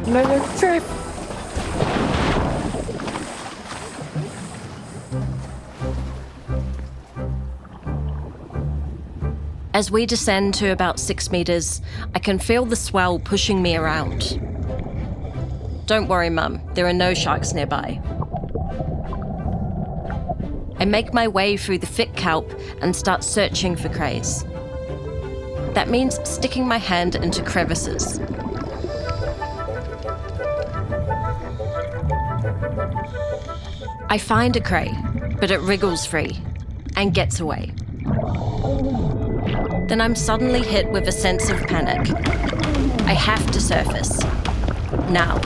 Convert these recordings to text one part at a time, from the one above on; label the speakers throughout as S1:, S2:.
S1: Another trip.
S2: As we descend to about 6 meters, I can feel the swell pushing me around. Don't worry, Mum, there are no sharks nearby. I make my way through the thick kelp and start searching for crays. That means sticking my hand into crevices. I find a cray, but it wriggles free and gets away. Then I'm suddenly hit with a sense of panic. I have to surface. Now.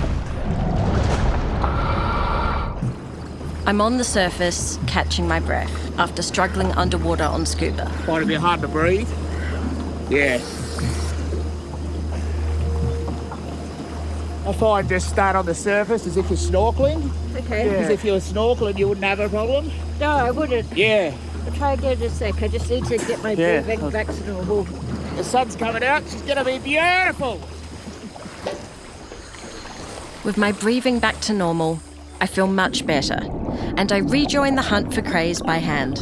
S2: I'm on the surface, catching my breath, after struggling underwater on scuba.
S3: Find it a bit hard to breathe. Yeah. I find just start on the surface as if you're snorkeling.
S1: Okay.
S3: Because if you were snorkeling, you wouldn't have a problem.
S1: No, I wouldn't.
S3: Yeah.
S1: I'll try again in a sec. I just need to get my breathing back to normal.
S3: The sun's coming out. She's going to be beautiful.
S2: With my breathing back to normal, I feel much better, and I rejoin the hunt for crays by hand.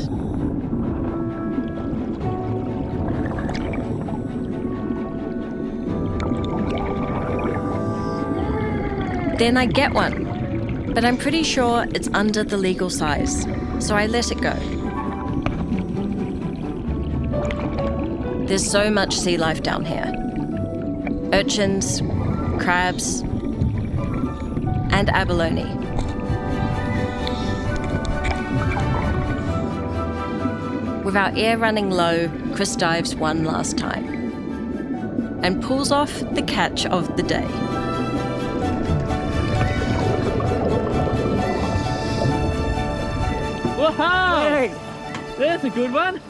S2: Then I get one, but I'm pretty sure it's under the legal size, so I let it go. There's so much sea life down here. Urchins, crabs, and abalone. With our air running low, Chris dives one last time and pulls off the catch of the day.
S4: Whoa! Hey, that's a good one.